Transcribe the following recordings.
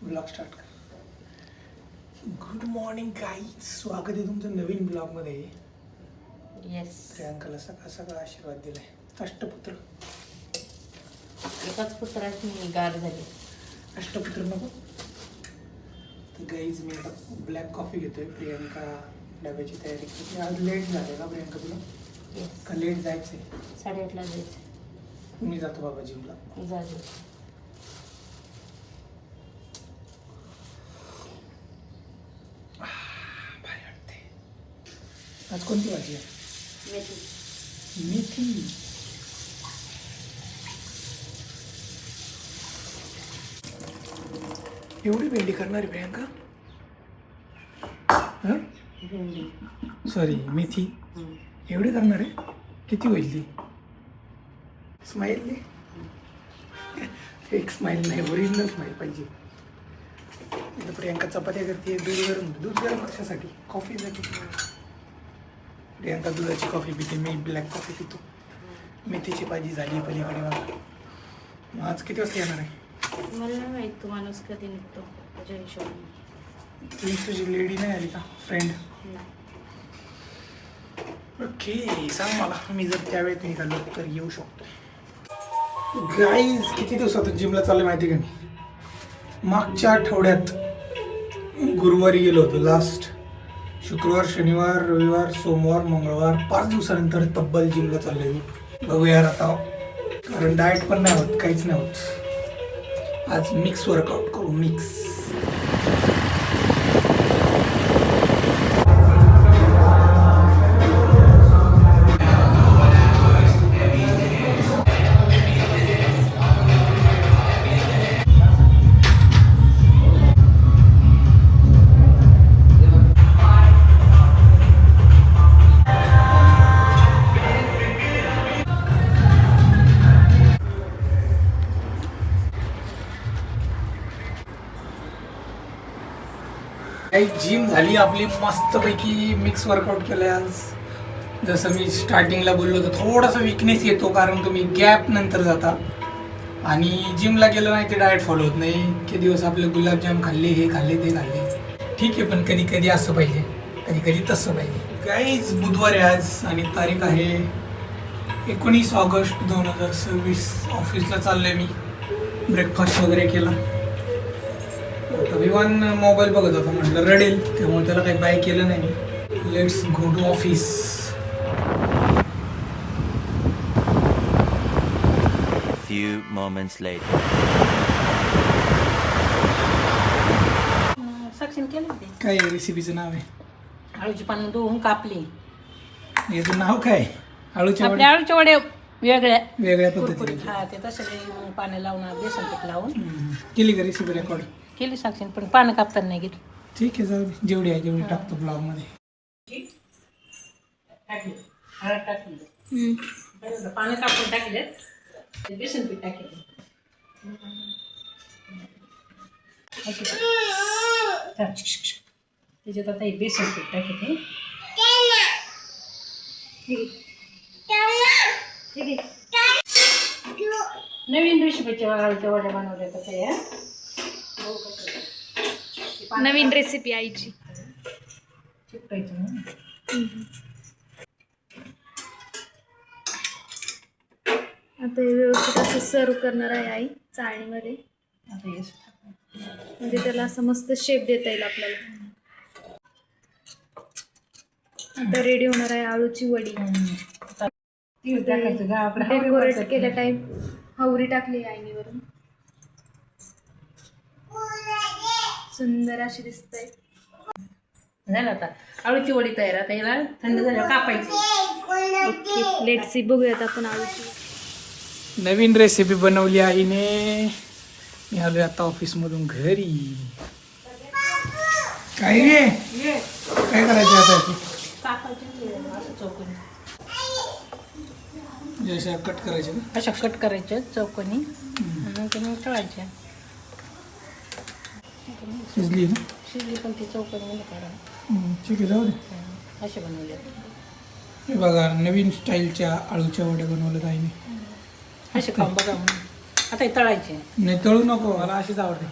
Blog start कर. Good morning guys, स्वागत आहे तुमचं नवीन ब्लॉगमध्ये. येस. प्रियांकाला सकाळ सकाळ आशीर्वाद दिलाय. अष्टपुत्र. एकाच पुत्राची गार झाली. अष्टपुत्र नको. तर गाईज मी आता ब्लॅक कॉफी घेतोय. प्रियांका डब्याची तयारी करते. आज लेट झाले का प्रियांका तुला? येस. का लेट जायचंय? 8:30ला जायचं. मी जातो बाबा जिमला. जायचं. भारी वाटते. आज कोणती भाजी आहे? मेथी. मेथी. एवढी भेंडी करणार आहे प्रियांका? हां भेंडी. सॉरी, मेथी एवढी करणार आहे? किती होईल ती? स्माईल दे. एक स्माईल नाही, ओरिजिनल स्माईल पाहिजे. इथं प्रियांका चपात्या करते. दूध गरम कशासाठी? कॉफीसाठी. प्रियांका दुधाची कॉफी पिते, मी ब्लॅक कॉफी पितो. मेथीची भाजी झाली पलीकडे बघा. मग आज किती वाजता येणार आहे? मला नाही माहीत तो माणूस कधी निघतो त्याच्या हिशोबाने. तुझी लेडी नाही आली का फ्रेंड? ओके, सांग मला. मी जर त्यावेळेत निघालो तर येऊ शकतो. गाईज, किती दिवसातून जिमला चालले माहिती का मी? मागच्या आठवड्यात गुरुवारी गेलो होतो लास्ट. शुक्रवार, शनिवार, रविवार, सोमवार, मंगळवार 5 दिवसानंतर तब्बल जिमला चाललोय मी. बघूया आता, कारण डाएट पण नाही होत, काहीच नाही होत. आज मिक्स वर्कआउट करू. मिक्स. जिम झाली आपली मस्तपैकी. मिक्स वर्कआउट केलं आज. जसं मी स्टार्टिंगला बोललो होतो, थोडासा विकनेस येतो कारण तुम्ही गॅप नंतर जाता आणि जिमला गेलं नाही ते डाएट फॉलो होत नाही. इतके दिवस आपले गुलाबजाम खाल्ले, हे खाल्ले, ते खाल्ले. ठीक आहे, पण कधी कधी असं पाहिजे, कधी कधी तसं पाहिजे. काहीच बुधवार आहे आज आणि तारीख आहे 19 ऑगस्ट 2026. ऑफिसला चाललोय मी. ब्रेकफास्ट वगैरे केला. विवान मोबाईल बघत होता, म्हटलं रडेल, त्यामुळे त्याला काही बाय केलं नाही मी. Let's go to office. Few moments later. साक्षीने केलं ते. काय रेसिपीचं नाव आहे? आळूची पानं धुवून कापली. याचं नाव काय? आळूच्या आपल्या वड्या आळूच्या वड्या वेगळ्या वेगळ्या कुरकुरीत. पद्धतीने हा, ते तसं पाणी लावून बेसन पीठ लावून केली का रेसिपी रेकॉर्ड? केली साक्षीने, पण पानं कापताना नाही घेतली. ठीक आहे, जाऊ दे. जेवढी आहे जेवढी टाकतो ब्लॉगमध्ये. टाकली, हळद टाकली, पानं कापून टाकले, बेसन पीठ टाकले. त्याच्यात आता हे बेसन पीठ टाकते. नवीन रेसिपीच्या आळूच्या वड्या बनवल्या कसं आहे. नवीन रेसिपी आईची. चिपकायचं ना. आता हे व्यवस्थित असं सर्व करणार आहे आई चाळणीमध्ये. आता हे म्हणजे त्याला असं मस्त शेप देता येईल आपल्याला. आता रेडी होणार आहे आळूची वडी. तीळ टाकायचं गावाकडे. डेकोरेट केल्या टाईप हवरी टाकली आईने वरून. सुंदर अशी दिसतंय. झालं आता आळूची वडी तयार. आता याला थंड झाल्यावर कापायची. Okay, let's see. बघूयात आपण आळूची. नवीन रेसिपी बनवली आईने. मी आलोय आता ऑफिसमधून घरी. काय रे, काय करायचं आता? कापायची असं चौकोनी. जशा कट करायचे ना, अशा कट करायच्या चौकोनी आणि ते मग तळायच्या. शिजली ना? शिजली पण ती चौकोनी करा. ठीक आहे, जाऊ दे. असे बनवले. हे बघा, नवीन स्टाईलच्या आळूच्या वड्या बनवल्यात आईने. असे खाऊन बघा म्हणून. आता हे तळायचे. नाही तळू नको, मला अशीच आवडते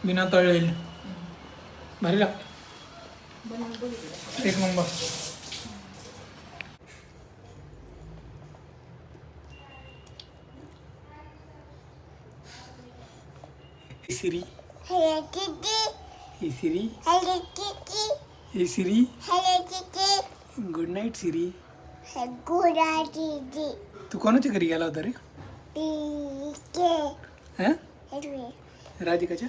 बिना तळलेली. भारी लागते एक नंबर. सिरी हे सिरी हे सिरी गुड नाईट सिरी. तू कोणाच्या घरी गेला होता रे? हा? राधिकाच्या?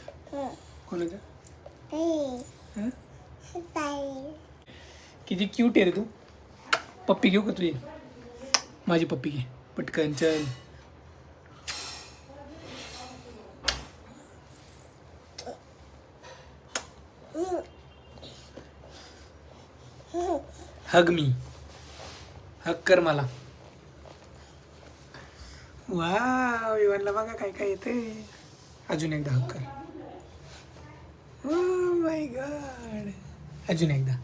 कोणाच्या? हा? किती क्यूट आहे रे तू. पप्पी घेऊ का तुझी? माझी पप्पी घे पटकन चल. हग मी, हग कर मला. वा विवानला बघा काय काय येते. अजून एकदा हग कर. Oh my God. अजून एकदा.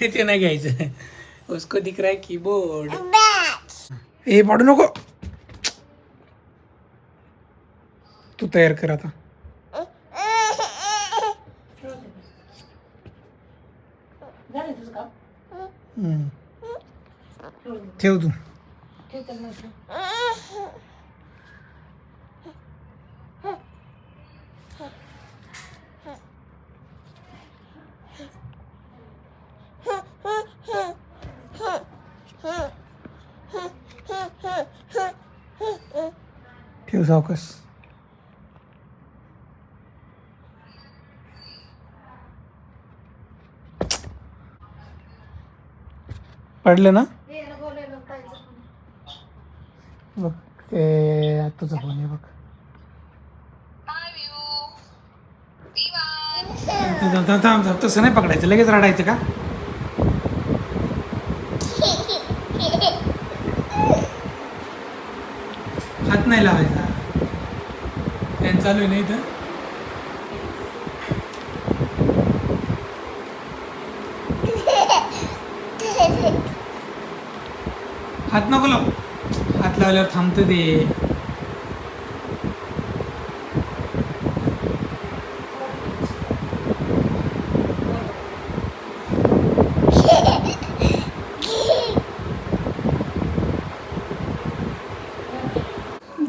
ते नाही घ्यायचं. उसको दिख रहा है कीबोर्ड. हे पाडू नको. तू तयार कर आता. झालं तुझं काम? ठेव तू. ठेव तर मग ठेव. ठेव सावकाश. पडलं ना बघ. ते तुझा फोन आहे बघ. थांब थांब थांब. तसं नाही पकडायचं, लगेच रडायचं का? हात नाही लावायचा. फॅन चालू आहे ना इथं. हात नको लाव. हात लावल्यावर थांबतं ते.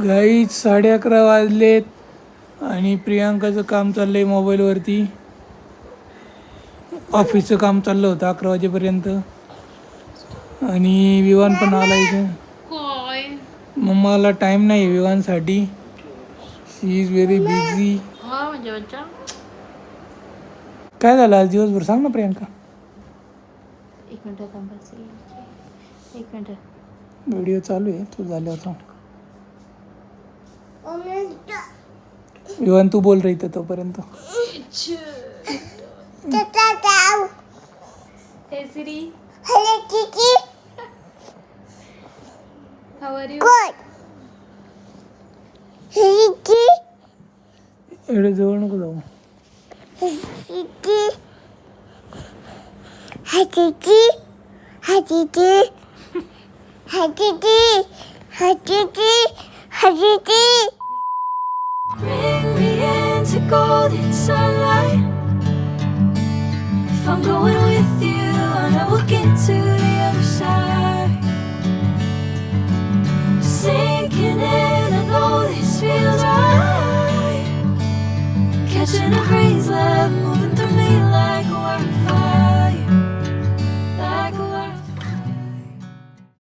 गाईच 11:30 वाजलेत आणि प्रियांकाचं काम चाललंय मोबाईलवरती. ऑफिसचं काम चाललं होतं 11 वाजेपर्यंत. आणि विवान पण आला इथे. मम्माला टाइम नाही विवानसाठी. शी इज व्हेरी बिझी. काय झालं आज दिवसभर सांग ना प्रियांका. एक मिनिट. व्हिडिओ चालू आहे तू झाल्यावर सांग. विवान तू बोल रही तर तोपर्यंत. हे सिरी, how are you? एवढे जवळ नको जाऊ. Bring me into golden sunlight. If I'm going with you, I know we'll get to the other side. Sinking in, I know this feels right. Catching a breeze, love moving through me like a wildfire.